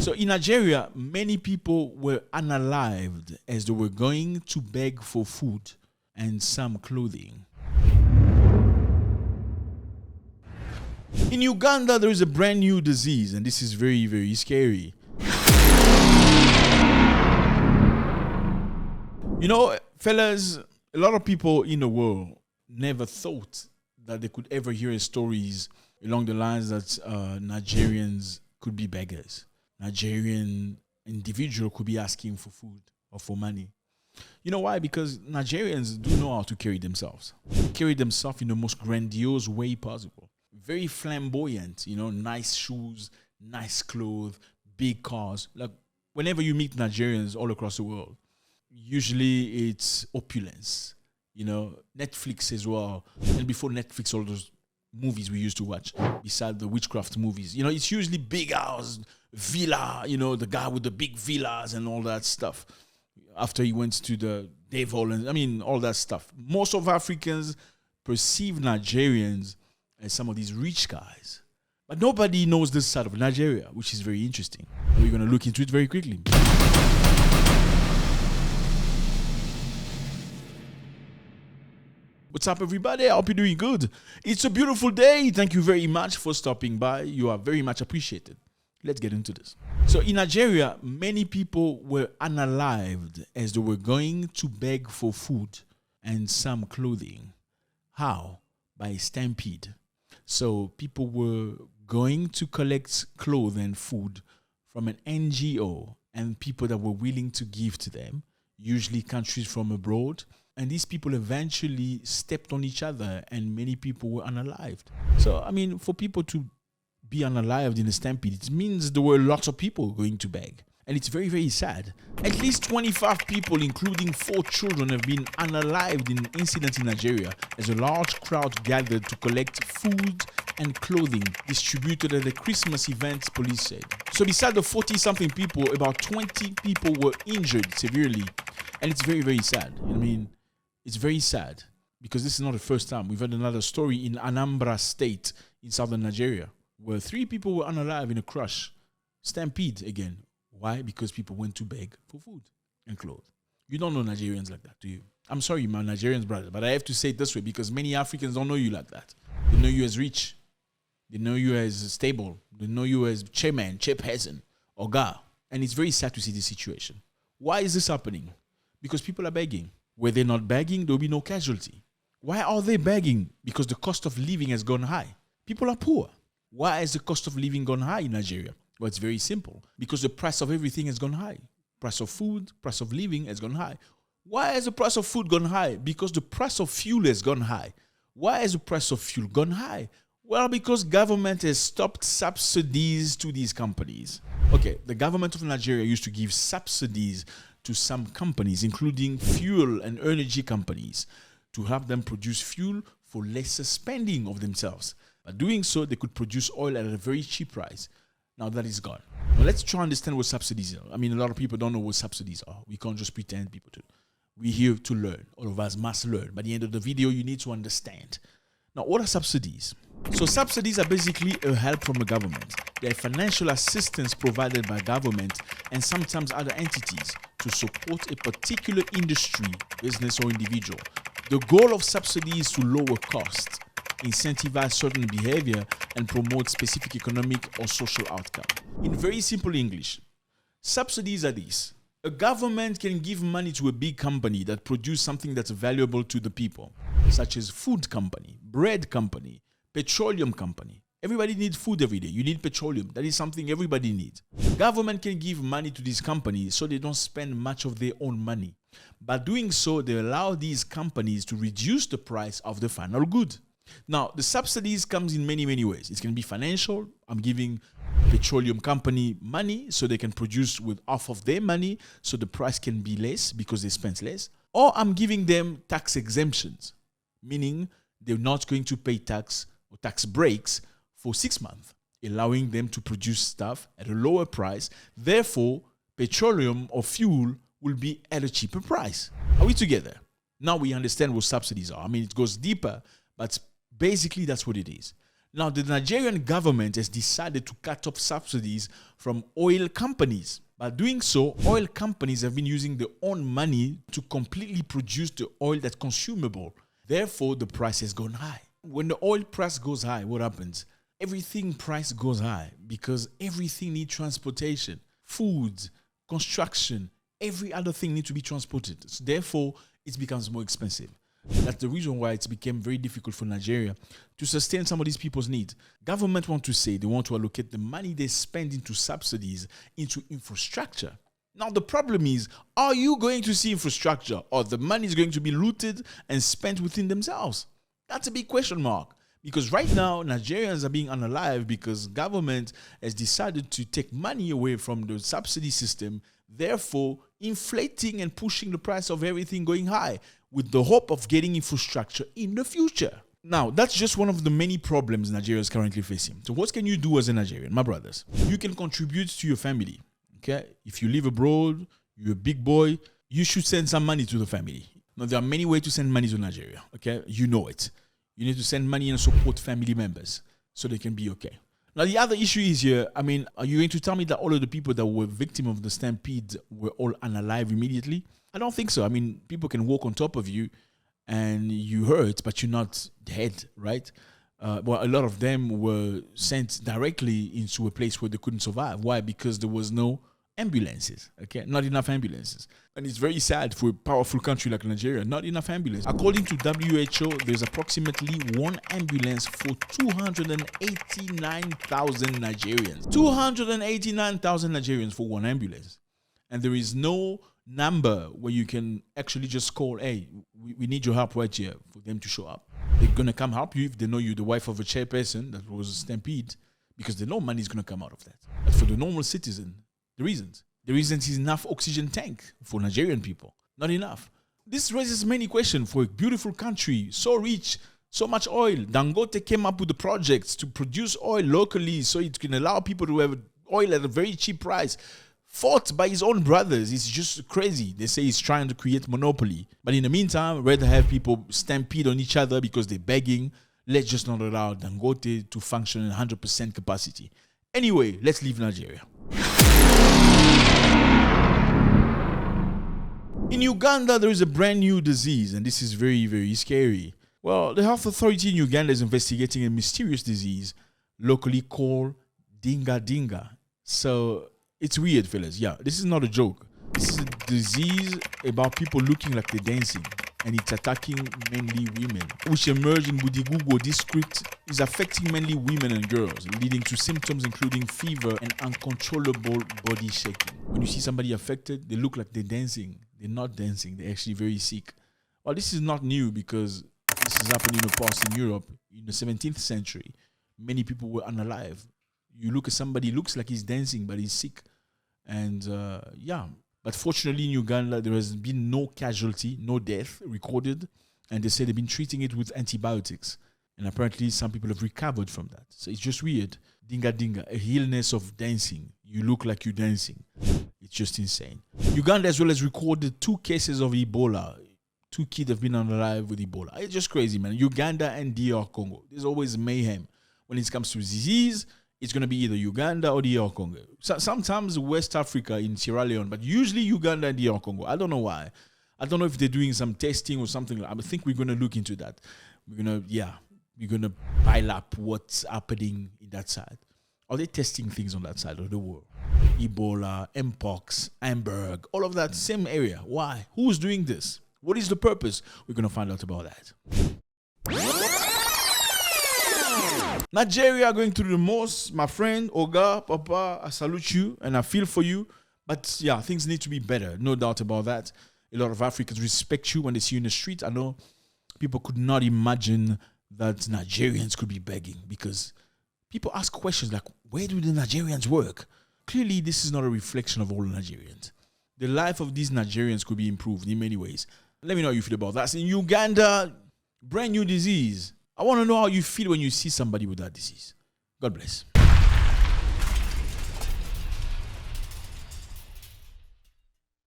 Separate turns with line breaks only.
So in Nigeria, many people were unalived as they were going to beg for food and some clothing. In Uganda, there is a brand new disease, and this is very, very scary. You know, fellas, a lot of people in the world never thought that they could ever hear stories along the lines that Nigerians could be beggars. Nigerian individual could be asking for food or for money. You know why? Because Nigerians do know how to carry themselves. Carry themselves in the most grandiose way possible. Very flamboyant, you know, nice shoes, nice clothes, big cars. Like whenever you meet Nigerians all across the world, usually it's opulence, you know, Netflix as well. And before Netflix, all those movies we used to watch, beside the witchcraft movies, you know, it's usually big house, villa, you know, the guy with the big villas and all that stuff. After he went to the devil and, I mean, all that stuff. Most of Africans perceive Nigerians as some of these rich guys. But nobody knows this side of Nigeria, which is very interesting. And we're going to look into it very quickly. What's up, everybody? I hope you're doing good. It's a beautiful day. Thank you very much for stopping by. You are very much appreciated. Let's get into this. So in Nigeria, many people were unalived as they were going to beg for food and some clothing. How? By stampede. So people were going to collect clothes and food from an NGO and people that were willing to give to them, usually countries from abroad. And these people eventually stepped on each other and many people were unalived. So, I mean, for people to be unalived in a stampede, it means there were lots of people going to beg. And it's very, very sad. At least 25 people, including 4 children, have been unalived in incidents in Nigeria as a large crowd gathered to collect food and clothing distributed at a Christmas event, police said. So beside the 40-something people, about 20 people were injured severely. And it's very, very sad. I mean, it's very sad because this is not the first time. We've had another story in Anambra State in southern Nigeria where 3 people were unalive in a crush. Stampede again. Why? Because people went to beg for food and clothes. You don't know Nigerians like that, do you? I'm sorry, my Nigerians brother, but I have to say it this way because many Africans don't know you like that. They know you as rich. They know you as stable. They know you as chairman, chairperson, oga. And it's very sad to see this situation. Why is this happening? Because people are begging. Were they not begging, there will be no casualty. Why are they begging? Because the cost of living has gone high. People are poor. Why has the cost of living gone high in Nigeria? Well, it's very simple. Because the price of everything has gone high. Price of food, price of living has gone high. Why has the price of food gone high? Because the price of fuel has gone high. Why has the price of fuel gone high? Well, because government has stopped subsidies to these companies. Okay, the government of Nigeria used to give subsidies to some companies, including fuel and energy companies, to help them produce fuel for lesser spending of themselves. By doing so, they could produce oil at a very cheap price. Now that is gone. Now let's try to understand what subsidies are. I mean, a lot of people don't know what subsidies are. We can't just pretend people to. We're here to learn. All of us must learn. By the end of the video, you need to understand. Now, what are subsidies? So subsidies are basically a help from the government. They're financial assistance provided by government and sometimes other entities to support a particular industry, business, or individual. The goal of subsidy is to lower costs, incentivize certain behavior, and promote specific economic or social outcome. In very simple English, subsidies are these. A government can give money to a big company that produces something that's valuable to the people, such as food company, bread company, petroleum company. Everybody needs food every day. You need petroleum. That is something everybody needs. Government can give money to these companies so they don't spend much of their own money. By doing so, they allow these companies to reduce the price of the final good. Now, the subsidies comes in many, many ways. It can be financial. I'm giving petroleum company money so they can produce with half of their money so the price can be less because they spend less. Or I'm giving them tax exemptions, meaning they're not going to pay tax or tax breaks for 6 months, allowing them to produce stuff at a lower price. Therefore, petroleum or fuel will be at a cheaper price. Are we together? Now we understand what subsidies are. I mean, it goes deeper, but basically that's what it is. Now, the Nigerian government has decided to cut off subsidies from oil companies. By doing so, oil companies have been using their own money to completely produce the oil that's consumable. Therefore, the price has gone high. When the oil price goes high, what happens? Everything price goes high because everything needs transportation. Food, construction, every other thing needs to be transported. So therefore, it becomes more expensive. That's the reason why it's become very difficult for Nigeria to sustain some of these people's needs. Government want to say they want to allocate the money they spend into subsidies into infrastructure. Now, the problem is, are you going to see infrastructure or the money is going to be looted and spent within themselves? That's a big question mark. Because right now, Nigerians are being unalive because government has decided to take money away from the subsidy system, therefore inflating and pushing the price of everything going high with the hope of getting infrastructure in the future. Now, that's just one of the many problems Nigeria is currently facing. So what can you do as a Nigerian, my brothers? You can contribute to your family, okay? If you live abroad, you're a big boy, you should send some money to the family. Now, there are many ways to send money to Nigeria, okay? You know it. You need to send money and support family members so they can be okay. Now, the other issue is here, are you going to tell me that all of the people that were victim of the stampede were all unalive immediately? I don't think so. People can walk on top of you and you hurt, but you're not dead, right? Well, a lot of them were sent directly into a place where they couldn't survive. Why? Because there was no ambulances, okay? Not enough ambulances. And it's very sad for a powerful country like Nigeria, not enough ambulances. According to WHO, there's approximately one ambulance for 289,000 Nigerians. 289,000 Nigerians for one ambulance. And there is no number where you can actually just call, hey, we need your help right here, for them to show up. They're going to come help you if they know you're the wife of a chairperson that was a stampede, because they know money is going to come out of that. But for the normal citizen, there isn't enough oxygen tank for Nigerian people. Not enough. This raises many questions for a beautiful country, so rich, so much oil. Dangote came up with the projects to produce oil locally so it can allow people to have oil at a very cheap price. Fought by his own brothers. It's just crazy. They say he's trying to create monopoly. But in the meantime, rather have people stampede on each other because they're begging. Let's just not allow Dangote to function at 100% capacity. Anyway, let's leave Nigeria. In Uganda, there is a brand new disease, and this is very, very scary. Well, the health authority in Uganda is investigating a mysterious disease locally called dinga. So it's weird, fellas. Yeah, this is not a joke. This is a disease about people looking like they're dancing, and it's attacking mainly women, which emerged in Budigugu district, is affecting mainly women and girls, leading to symptoms including fever and uncontrollable body shaking. When you see somebody affected, they look like they're dancing. They're not dancing. They're actually very sick. Well, this is not new because this has happened in the past in Europe. In the 17th century, many people were unalive. You look at somebody, looks like he's dancing, but he's sick. And but fortunately in Uganda, there has been no casualty, no death recorded. And they say they've been treating it with antibiotics. And apparently some people have recovered from that. So it's just weird. Dinga, a illness of dancing. You look like you're dancing. It's just insane. Uganda as well has recorded 2 cases of Ebola. 2 kids have been unalive with Ebola. It's just crazy, man. Uganda and DR Congo. There's always mayhem. When it comes to disease, it's going to be either Uganda or DR Congo. Sometimes West Africa in Sierra Leone, but usually Uganda and DR Congo. I don't know why. I don't know if they're doing some testing or something. I think we're going to look into that. We're going to pile up what's happening in that side. Are they testing things on that side of the world? Ebola, Mpox, Hamburg, all of that same area. Why? Who's doing this? What is the purpose? We're going to find out about that. Nigeria going through the most, my friend, Oga, Papa, I salute you and I feel for you. But yeah, things need to be better. No doubt about that. A lot of Africans respect you when they see you in the street. I know people could not imagine that Nigerians could be begging because people ask questions like, where do the Nigerians work? Clearly, this is not a reflection of all Nigerians. The life of these Nigerians could be improved in many ways. Let me know how you feel about that. In Uganda, brand new disease. I want to know how you feel when you see somebody with that disease. God bless.